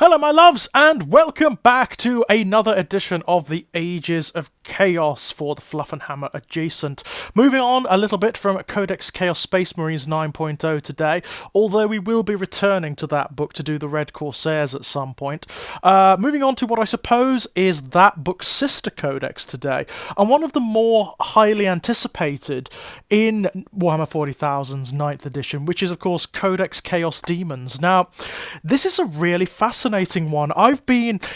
Hello my loves, and welcome back to another edition of the Ages of Chaos for the Fluffenhammer adjacent. Moving on a little bit from Codex Chaos Space Marines 9.0 today, although we will be returning to that book to do the Red Corsairs at some point. Moving on to what I suppose is that book's sister codex today, and one of the more highly anticipated in Warhammer 40,000's 9th edition, which is of course Codex Chaos Daemons. Now, this is a really fascinating one.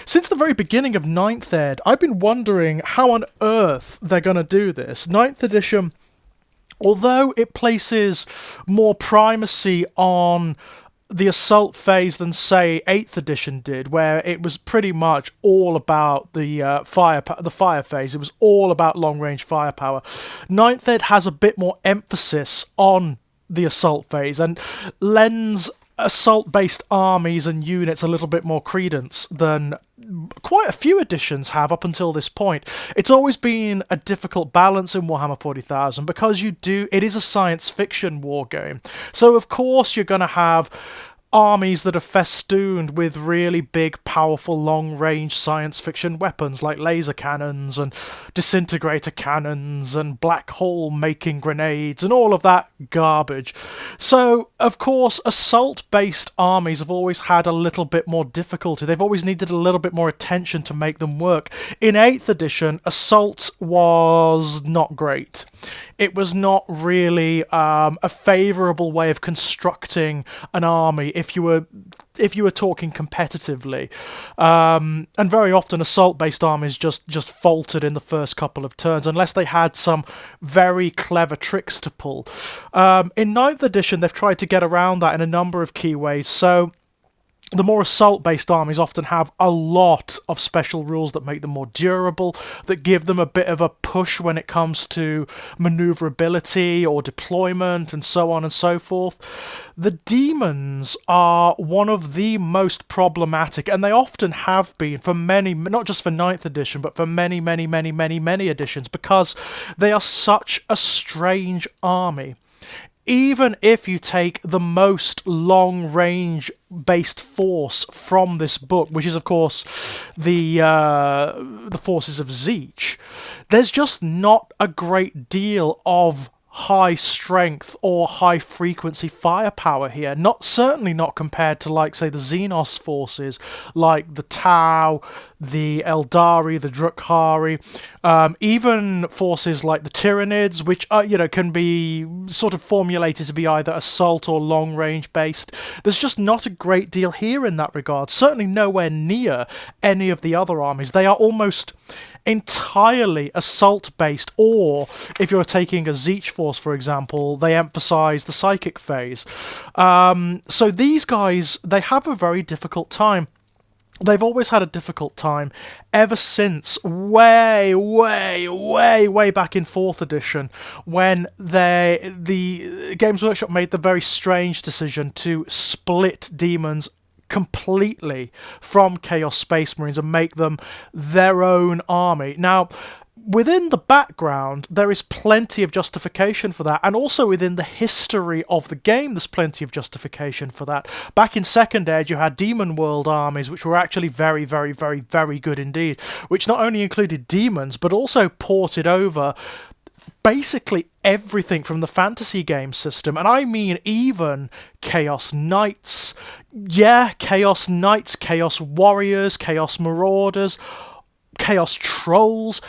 Since the very beginning of 9th Ed, I've been wondering how on earth they're going to do this. 9th edition, although it places more primacy on the assault phase than, say, 8th edition did, where it was pretty much all about the fire phase. It was all about long-range firepower. 9th Ed has a bit more emphasis on the assault phase and lends assault-based armies and units a little bit more credence than quite a few editions have up until this point. It's always been a difficult balance in Warhammer 40,000 because it is a science fiction war game. So of course you're going to have armies that are festooned with really big, powerful, long-range science fiction weapons like laser cannons and disintegrator cannons and black hole-making grenades and all of that garbage. So, of course, assault-based armies have always had a little bit more difficulty. They've always needed a little bit more attention to make them work. In 8th edition, assault was not great. It was not really a favourable way of constructing an army if you were talking competitively. And very often assault-based armies just faltered in the first couple of turns unless they had some very clever tricks to pull. In 9th edition, they've tried to get around that in a number of key ways. So the more assault-based armies often have a lot of special rules that make them more durable, that give them a bit of a push when it comes to maneuverability or deployment and so on and so forth. The Daemons are one of the most problematic, and they often have been for many, not just for 9th edition, but for many, many, many, many, many editions, because they are such a strange army. Even if you take the most long-range based force from this book, which is of course the forces of Tzeentch, there's just not a great deal of high strength or high frequency firepower here. Certainly not compared to, like, say, the Xenos forces, like the Tau, the Eldari, the Drukhari, even forces like the Tyranids, which can be sort of formulated to be either assault or long range based. There's just not a great deal here in that regard. Certainly nowhere near any of the other armies. They are almost entirely assault-based, or if you're taking a Tzeentch force, for example, they emphasize the psychic phase. So these guys, they have a very difficult time. They've always had a difficult time ever since way back in 4th edition, when the Games Workshop made the very strange decision to split Daemons completely from Chaos Space Marines and make them their own army. Now, within the background, there is plenty of justification for that, and also within the history of the game, there's plenty of justification for that. Back in 2nd Ed, you had Demon World armies, which were actually very, very, very, very good indeed, which not only included demons, but also ported over basically everything from the fantasy game system, and I mean even Chaos Knights, Chaos Warriors, Chaos Marauders, Chaos Trolls,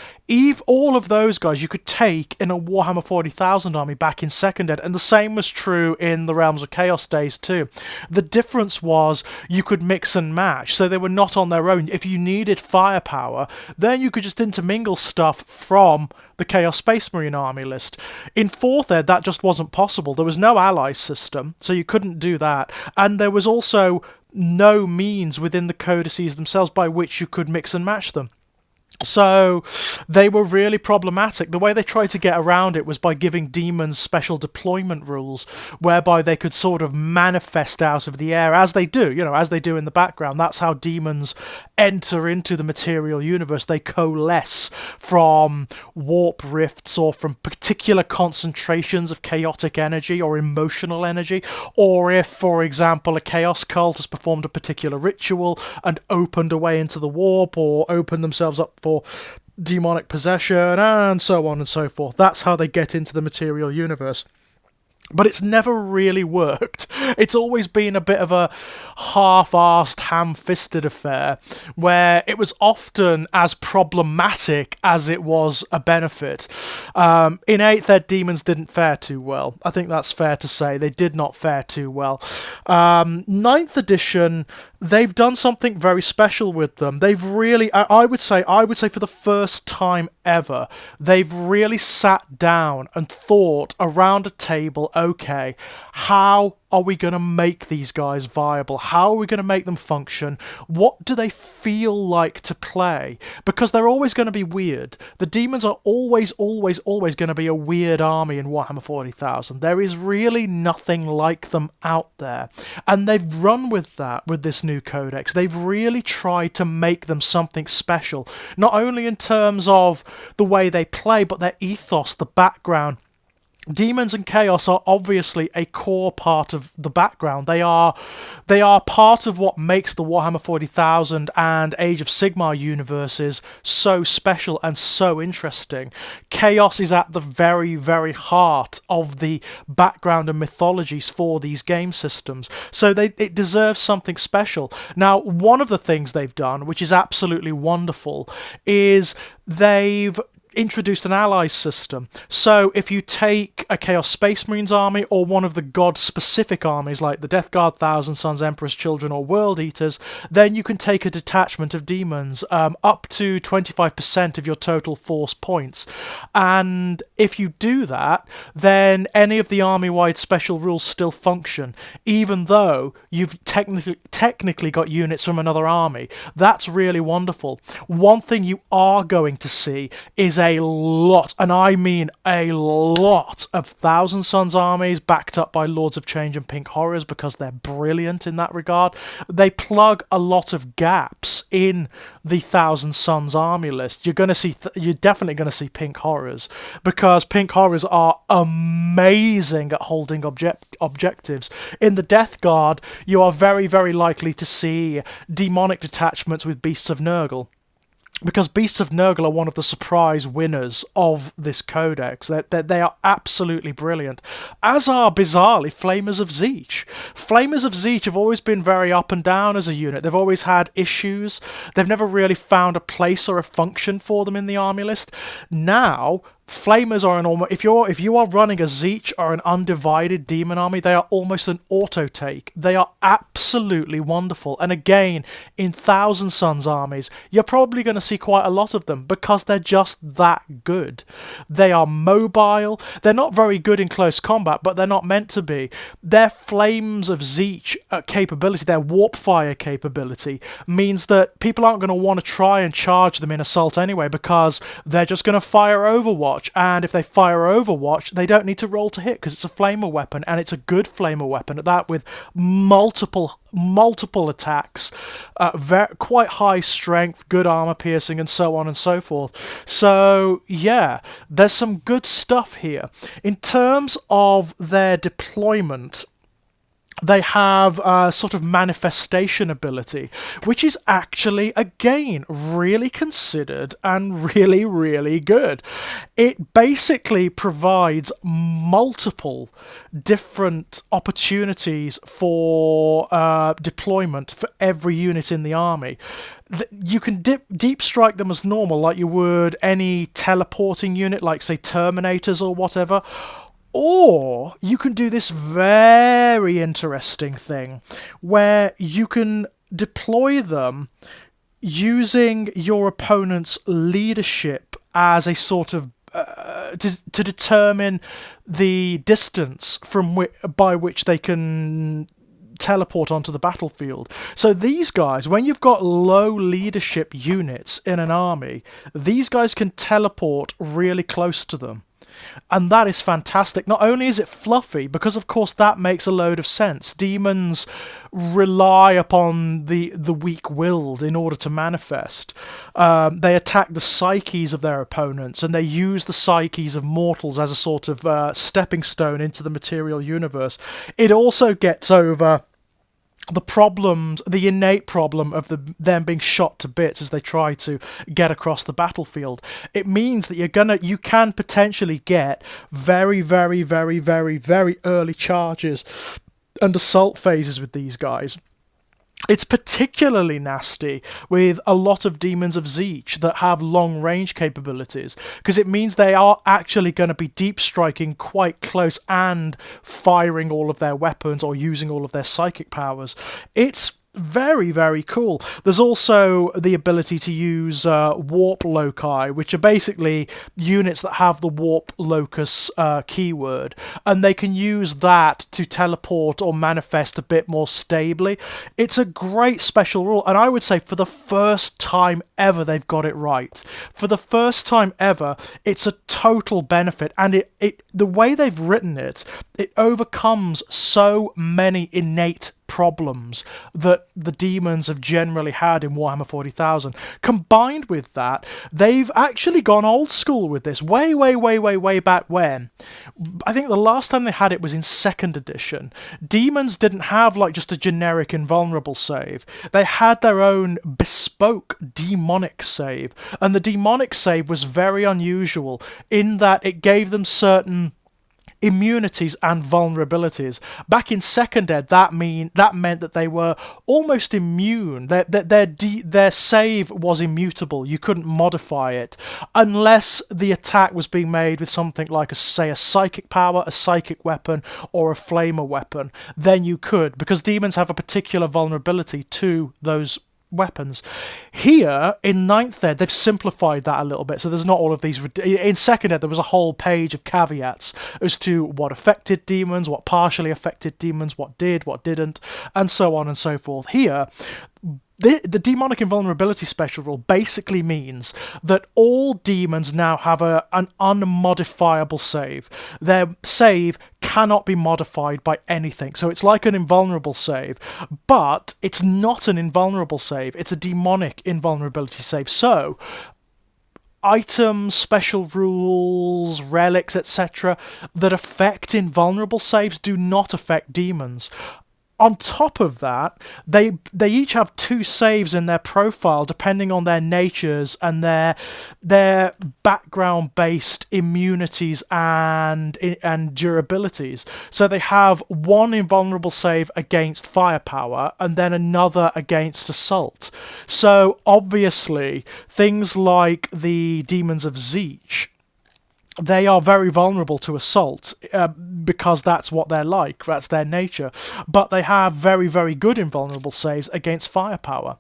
all of those guys you could take in a Warhammer 40,000 army back in 2nd Ed, and the same was true in the Realms of Chaos days too. The difference was you could mix and match, so they were not on their own. If you needed firepower, then you could just intermingle stuff from the Chaos Space Marine army list. In 4th Ed, that just wasn't possible. There was no ally system, so you couldn't do that, and there was also no means within the codices themselves by which you could mix and match them. So they were really problematic. The way they tried to get around it was by giving demons special deployment rules, whereby they could sort of manifest out of the air, as they do, as they do in the background. That's how demons enter into the material universe. They coalesce from warp rifts or from particular concentrations of chaotic energy or emotional energy, or if, for example, a chaos cult has performed a particular ritual and opened a way into the warp, or opened themselves up for demonic possession, and so on and so forth. That's how they get into the material universe. But it's never really worked. It's always been a bit of a half-arsed, ham-fisted affair, where it was often as problematic as it was a benefit. In 8th Ed, Demons didn't fare too well. I think that's fair to say. They did not fare too well. 9th edition, they've done something very special with them. They've really, I would say for the first time ever, they've really sat down and thought around a table, okay, how are we going to make these guys viable? How are we going to make them function? What do they feel like to play? Because they're always going to be weird. The demons are always going to be a weird army in Warhammer 40,000. There is really nothing like them out there. And they've run with that with this new codex. They've really tried to make them something special, not only in terms of the way they play, but their ethos, the background. Demons and Chaos are obviously a core part of the background. They are part of what makes the Warhammer 40,000 and Age of Sigmar universes so special and so interesting. Chaos is at the very, very heart of the background and mythologies for these game systems. So it deserves something special. Now, one of the things they've done, which is absolutely wonderful, is they've introduced an allies system. So if you take a Chaos Space Marines army or one of the god-specific armies like the Death Guard, Thousand Sons, Emperor's Children or World Eaters, then you can take a detachment of demons up to 25% of your total force points. And if you do that, then any of the army-wide special rules still function, even though you've technically got units from another army. That's really wonderful. One thing you are going to see is a lot, and I mean a lot, of Thousand Sons armies backed up by Lords of Change and Pink Horrors, because they're brilliant in that regard. They plug a lot of gaps in the Thousand Sons army list. You're definitely going to see Pink Horrors, because Pink Horrors are amazing at holding objectives. In the Death Guard, you are very, very likely to see demonic detachments with Beasts of Nurgle, because Beasts of Nurgle are one of the surprise winners of this codex. They are absolutely brilliant, as are, bizarrely, Flamers of Tzeentch. Flamers of Tzeentch have always been very up and down as a unit. They've always had issues. They've never really found a place or a function for them in the army list. Now, Flamers are if you are running a Tzeentch or an undivided demon army, they are almost an auto take. They are absolutely wonderful. And again, in Thousand Sons armies, you're probably going to see quite a lot of them, because they're just that good. They are mobile. They're not very good in close combat, but they're not meant to be. Their Flames of Tzeentch capability, their warp fire capability, means that people aren't going to want to try and charge them in assault anyway, because they're just going to fire Overwatch. And if they fire Overwatch, they don't need to roll to hit, because it's a flamer weapon, and it's a good flamer weapon at that, with multiple attacks, quite high strength, good armor piercing, and so on and so forth. So yeah, there's some good stuff here. In terms of their deployment, they have a sort of manifestation ability, which is actually, again, really considered and really, really good. It basically provides multiple different opportunities for deployment for every unit in the army. You can deep strike them as normal, like you would any teleporting unit, like, say, Terminators or whatever. Or you can do this very interesting thing where you can deploy them using your opponent's leadership as a sort of to determine the distance by which they can teleport onto the battlefield. So these guys, when you've got low leadership units in an army, these guys can teleport really close to them. And that is fantastic. Not only is it fluffy, because of course that makes a load of sense. Demons rely upon the weak-willed in order to manifest. They attack the psyches of their opponents, and they use the psyches of mortals as a sort of stepping stone into the material universe. It also gets over the innate problem of them being shot to bits as they try to get across the battlefield. It means that you can potentially get very, very, very, very, very early charges and assault phases with these guys. It's particularly nasty with a lot of Demons of Tzeentch that have long-range capabilities, because it means they are actually going to be deep striking quite close and firing all of their weapons or using all of their psychic powers. It's very, very cool. There's also the ability to use warp loci, which are basically units that have the warp locus keyword, and they can use that to teleport or manifest a bit more stably. It's a great special rule, and I would say for the first time ever they've got it right. For the first time ever, it's a total benefit, and the way they've written it overcomes so many innate problems that the demons have generally had in Warhammer 40,000. Combined with that, they've actually gone old school with this way, way, way, way, way back when. I think the last time they had it was in 2nd edition. Demons didn't have like just a generic invulnerable save. They had their own bespoke demonic save, and the demonic save was very unusual in that it gave them certain immunities and vulnerabilities. Back in 2nd Ed, that meant that they were almost immune. Their save was immutable. You couldn't modify it unless the attack was being made with something like, say, a psychic power, a psychic weapon, or a flamer weapon. Then you could, because demons have a particular vulnerability to those weapons. Here in 9th Ed, they've simplified that a little bit, so there's not all of these. In 2nd Ed, there was a whole page of caveats as to what affected demons, what partially affected demons, what did, what didn't, and so on and so forth. Here, the demonic invulnerability special rule basically means that all demons now have an unmodifiable save. Their save cannot be modified by anything. So it's like an invulnerable save, but it's not an invulnerable save. It's a demonic invulnerability save. So items, special rules, relics, etc. that affect invulnerable saves do not affect demons. On top of that, they each have 2 saves in their profile depending on their natures and their background-based immunities and durabilities. So they have 1 invulnerable save against firepower and then another against assault. So obviously, things like the Demons of Tzeentch, they are very vulnerable to assault because that's what they're like, that's their nature. But they have very, very good invulnerable saves against firepower.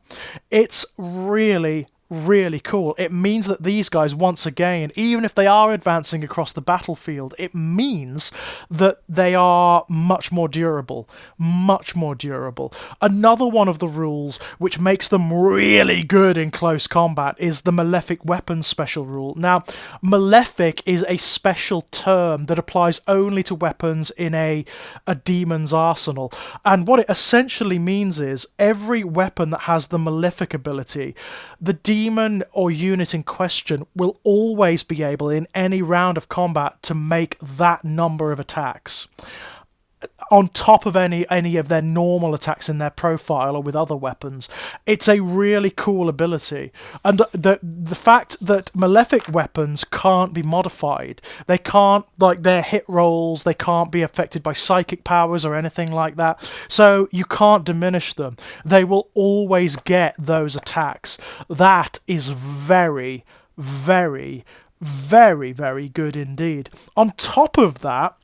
It's really, really cool. It means that these guys, once again, even if they are advancing across the battlefield, it means that they are much more durable. Much more durable. Another one of the rules which makes them really good in close combat is the Malefic Weapons special rule. Now, Malefic is a special term that applies only to weapons in a demon's arsenal. And what it essentially means is every weapon that has the Malefic ability, the demon or unit in question will always be able, in any round of combat, to make that number of attacks on top of any of their normal attacks in their profile or with other weapons. It's a really cool ability. And the fact that Malefic weapons can't be modified, they can't, like their hit rolls, they can't be affected by psychic powers or anything like that, so you can't diminish them. They will always get those attacks. That is very, very, very, very good indeed. On top of that,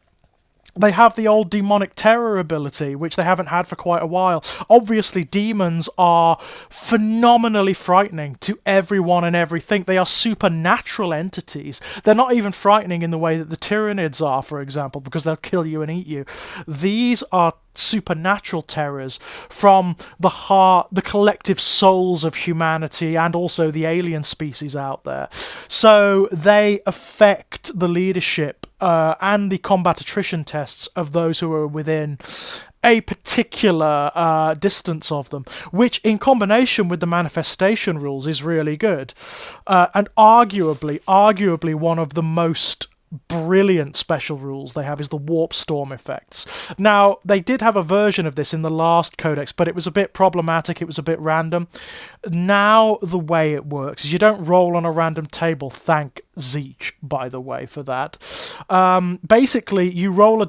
They have the old demonic terror ability, which they haven't had for quite a while. Obviously, demons are phenomenally frightening to everyone and everything. They are supernatural entities. They're not even frightening in the way that the Tyranids are, for example, because they'll kill you and eat you. These are supernatural terrors from the heart, the collective souls of humanity, and also the alien species out there. So they affect the leadership and the combat attrition tests of those who are within a particular distance of them, which in combination with the manifestation rules is really good, and arguably one of the most brilliant special rules they have is the warp storm effects. Now, they did have a version of this in the last codex, but it was a bit problematic, it was a bit random. Now, the way it works is you don't roll on a random table, thank Zeech, by the way, for that. Basically, you roll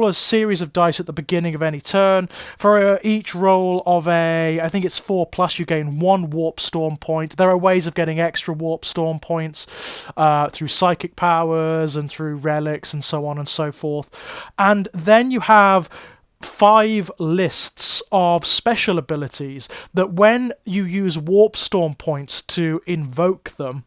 a series of dice at the beginning of any turn. For each roll of I think it's 4+, you gain 1 warp storm point. There are ways of getting extra warp storm points through psychic powers and through relics and so on and so forth. And then you have 5 lists of special abilities that when you use warp storm points to invoke them,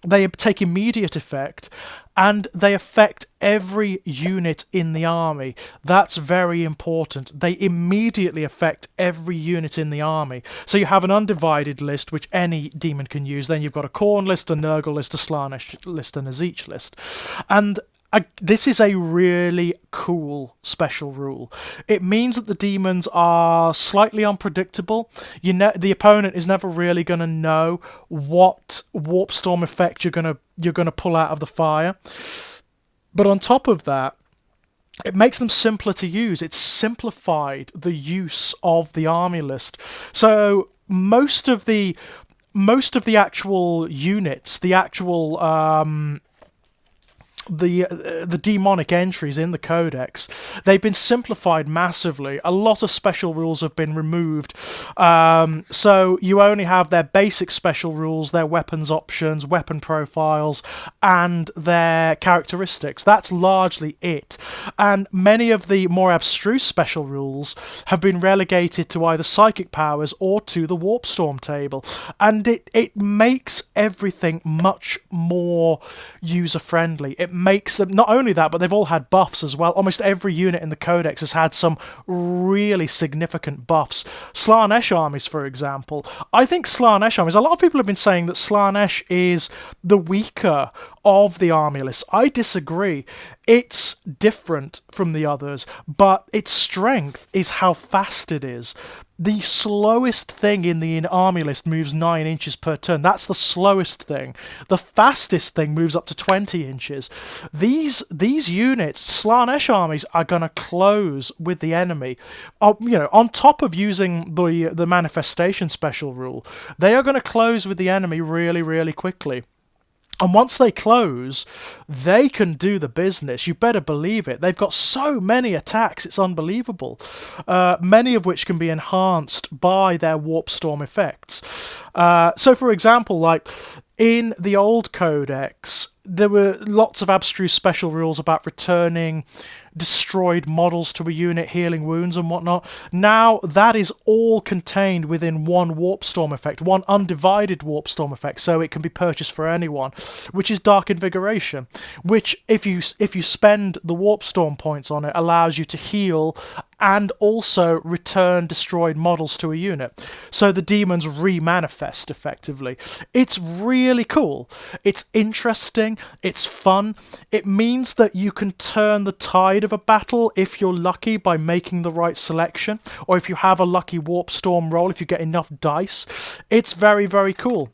they take immediate effect, and they affect every unit in the army. That's very important. They immediately affect every unit in the army. So you have an undivided list, which any demon can use. Then you've got a Khorne list, a Nurgle list, a Slaanesh list, and a Zeech list. And this is a really cool special rule. It means that the demons are slightly unpredictable. The opponent is never really going to know what warp storm effect you're going to pull out of the fire. But on top of that, it makes them simpler to use. It's simplified the use of the army list. So most of the actual units, the actual the demonic entries in the Codex, they've been simplified massively. A lot of special rules have been removed, so you only have their basic special rules, their weapons options, weapon profiles, and their characteristics. That's largely it. And many of the more abstruse special rules have been relegated to either psychic powers or to the warp storm table, and it makes everything much more user-friendly. It makes them, not only that, but they've all had buffs as well. Almost every unit in the Codex has had some really significant buffs. Slaanesh armies, for example. I think Slaanesh armies, a lot of people have been saying that Slaanesh is the weaker of the army list. I disagree. It's different from the others, but its strength is how fast it is. The slowest thing in the army list moves 9 inches per turn. That's the slowest thing. The fastest thing moves up to 20 inches. These units, Slaanesh armies, are going to close with the enemy. On top of using the manifestation special rule, they are going to close with the enemy really, really quickly. And once they close, they can do the business. You better believe it. They've got so many attacks, it's unbelievable. Many of which can be enhanced by their warp storm effects. So, for example, like in the old Codex, there were lots of abstruse special rules about returning destroyed models to a unit, healing wounds and whatnot. Now that is all contained within one warp storm effect, one undivided warp storm effect, so it can be purchased for anyone, which is Dark Invigoration, which if you spend the warp storm points on it, allows you to heal and also return destroyed models to a unit. So the demons re-manifest effectively. It's really cool. It's interesting. It's fun. It means that you can turn the tide of a battle if you're lucky by making the right selection, or if you have a lucky warp storm roll, if you get enough dice. It's very, very cool.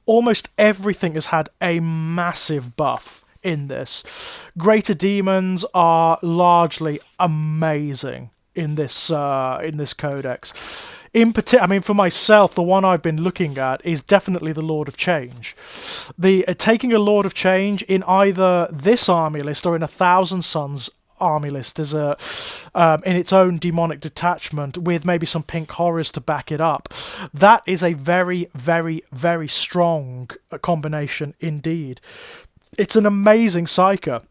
Almost everything has had a massive buff in this. Greater demons are largely amazing in this codex. In particular, for myself, the one I've been looking at is definitely the Lord of Change. Taking a Lord of Change in either this army list or in 1,000 Suns army list is in its own demonic detachment with maybe some pink horrors to back it up. That is a very, very, very strong combination indeed. It's an amazing psyker.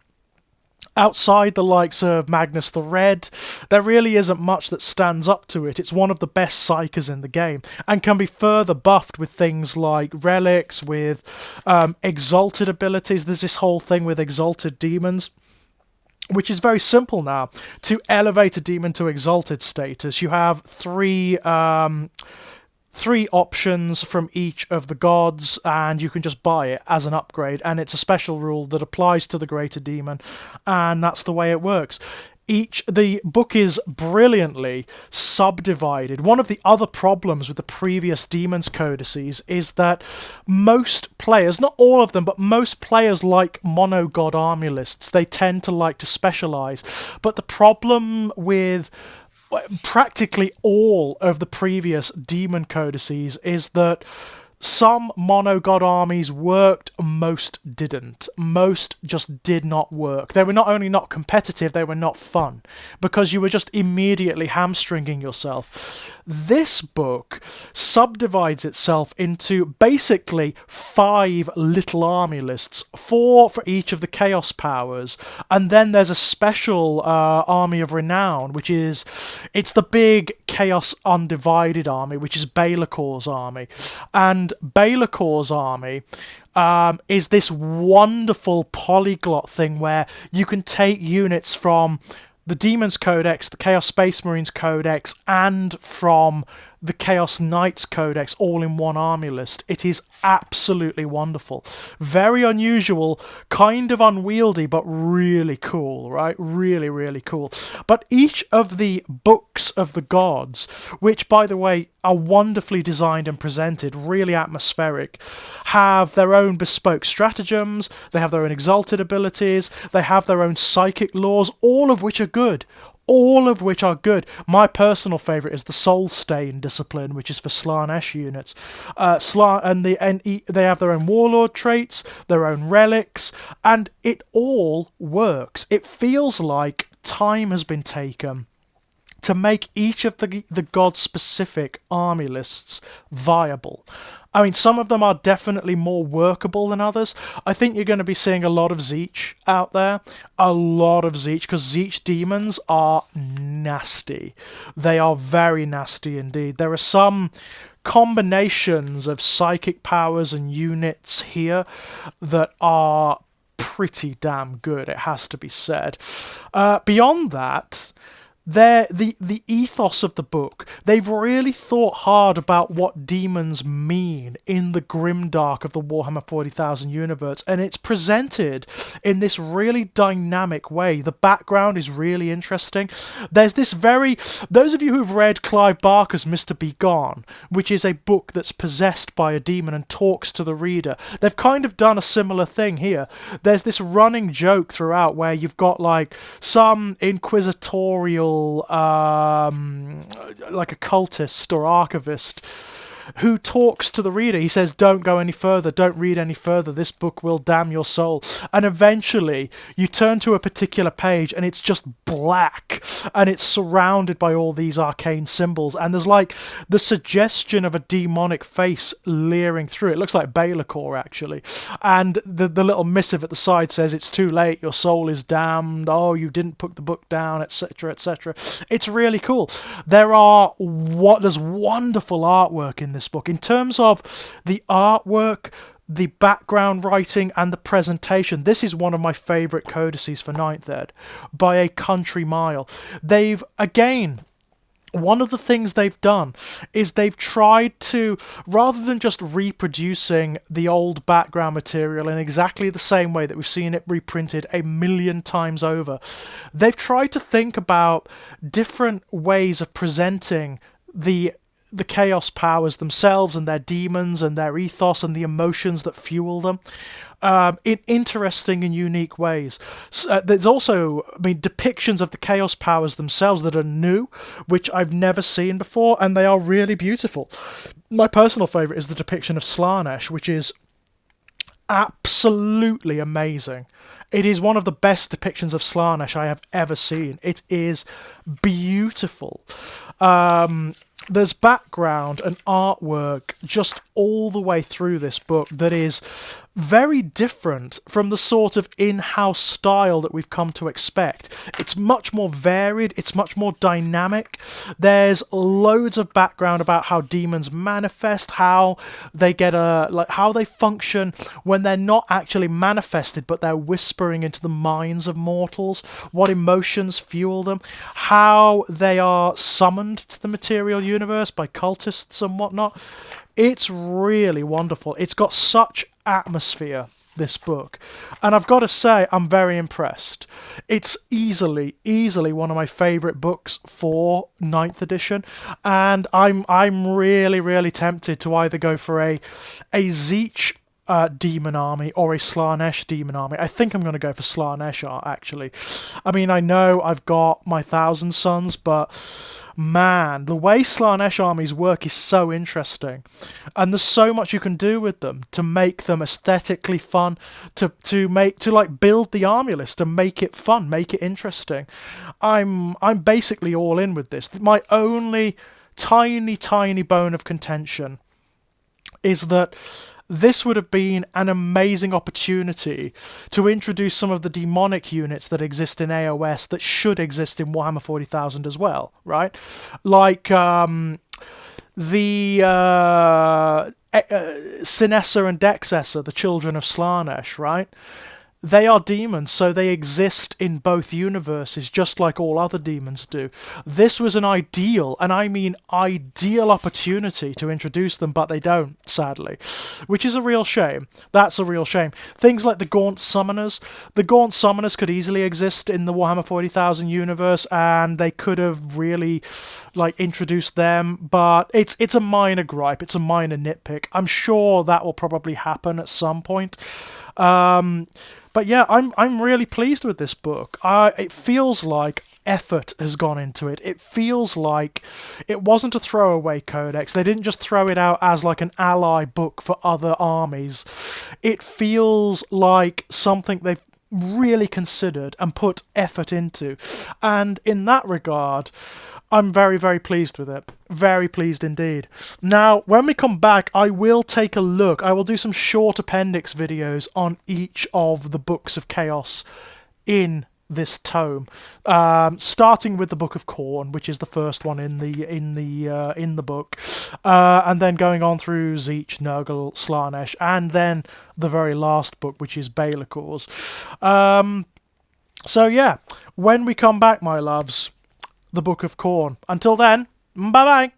Outside the likes of Magnus the Red, there really isn't much that stands up to it. It's one of the best psychers in the game, and can be further buffed with things like relics, with exalted abilities. There's this whole thing with exalted demons, which is very simple now. To elevate a demon to exalted status, you have three options from each of the gods, and you can just buy it as an upgrade, and it's a special rule that applies to the greater demon, and that's the way it works. The book is brilliantly subdivided. One of the other problems with the previous Demons codices is that most players, not all of them, but most players like mono-god army lists. They tend to like to specialize. But the problem with practically all of the previous Demon codices is that some mono-god armies worked, most didn't. Most just did not work. They were not only not competitive, they were not fun, because you were just immediately hamstringing yourself. This book subdivides itself into basically 5 little army lists, 4 for each of the Chaos powers, and then there's a special Army of Renown, it's the big Chaos Undivided army, which is Balakor's army. And Balakor's army is this wonderful polyglot thing where you can take units from the Demons Codex, the Chaos Space Marines Codex, and from the Chaos Knights Codex all in one army list. It is absolutely wonderful. Very unusual, kind of unwieldy, but really cool, right? Really, really cool. But each of the books of the gods, which, by the way, are wonderfully designed and presented, really atmospheric, have their own bespoke stratagems, they have their own exalted abilities, they have their own psychic laws, all of which are good. All of which are good. My personal favourite is the Soul Stain discipline, which is for Slaanesh units. They have their own warlord traits, their own relics, and it all works. It feels like time has been taken to make each of the god-specific army lists viable. I mean, some of them are definitely more workable than others. I think you're going to be seeing a lot of Tzeentch out there. A lot of Tzeentch, because Tzeentch demons are nasty. They are very nasty indeed. There are some combinations of psychic powers and units here that are pretty damn good, it has to be said. Beyond that, the ethos of the book, they've really thought hard about what demons mean in the grimdark of the Warhammer 40,000 universe, and it's presented in this really dynamic way. The background is really interesting. There's those of you who've read Clive Barker's Mr. Be Gone, which is a book that's possessed by a demon and talks to the reader, they've kind of done a similar thing here. There's this running joke throughout where you've got like some inquisitorial like a cultist or archivist who talks to the reader. He says, don't go any further, don't read any further, this book will damn your soul. And eventually you turn to a particular page and it's just black and it's surrounded by all these arcane symbols, and there's like the suggestion of a demonic face leering through. It looks like Balakor actually, and the little missive at the side says, it's too late, your soul is damned, oh, you didn't put the book down, etc, etc. It's really cool. There's wonderful artwork in this book. In terms of the artwork, the background writing, and the presentation, this is one of my favourite codices for 9th Ed by a country mile. One of the things they've done is they've tried to, rather than just reproducing the old background material in exactly the same way that we've seen it reprinted a million times over, they've tried to think about different ways of presenting the Chaos powers themselves and their demons and their ethos and the emotions that fuel them in interesting and unique ways. There's also, depictions of the Chaos powers themselves that are new, which I've never seen before, and they are really beautiful. My personal favourite is the depiction of Slaanesh, which is absolutely amazing. It is one of the best depictions of Slaanesh I have ever seen. It is beautiful. there's background and artwork just all the way through this book that is very different from the sort of in-house style that we've come to expect. It's much more varied, it's much more dynamic. There's loads of background about how demons manifest, how they get how they function when they're not actually manifested but they're whispering into the minds of mortals, what emotions fuel them, how they are summoned to the material universe by cultists and whatnot. It's really wonderful. It's got such atmosphere, this book, and I've got to say I'm very impressed. It's easily one of my favourite books for 9th edition, and I'm really tempted to either go for a Tzeentch demon army or a Slaanesh demon army. I think I'm going to go for Slaanesh actually. I mean, I know I've got my Thousand Sons, but man, the way Slaanesh armies work is so interesting, and there's so much you can do with them to make them aesthetically fun, to build the army list, to make it fun, make it interesting. I'm basically all in with this. My only tiny bone of contention is that this would have been an amazing opportunity to introduce some of the demonic units that exist in AOS that should exist in Warhammer 40,000 as well, right? Like the Sinessa and Dexessa, the children of Slaanesh, right? They are demons, so they exist in both universes, just like all other demons do. This was an ideal, and I mean ideal, opportunity to introduce them, but they don't, sadly. Which is a real shame. That's a real shame. Things like the Gaunt Summoners. The Gaunt Summoners could easily exist in the Warhammer 40,000 universe, and they could have really, introduced them, but it's a minor gripe, it's a minor nitpick. I'm sure that will probably happen at some point. But yeah, I'm really pleased with this book. It feels like effort has gone into it. It feels like it wasn't a throwaway codex. They didn't just throw it out as like an ally book for other armies. It feels like something they've really considered and put effort into. And in that regard, I'm very pleased with it. Very pleased indeed. Now, when we come back, I will take a look. I will do some short appendix videos on each of the books of Chaos in this tome, starting with the Book of Khorne, which is the first one in the book, and then going on through Tzeentch, Nurgle, Slaanesh, and then the very last book, which is Baelocor's. So yeah, when we come back, my loves, the Book of Khorne. Until then, bye bye.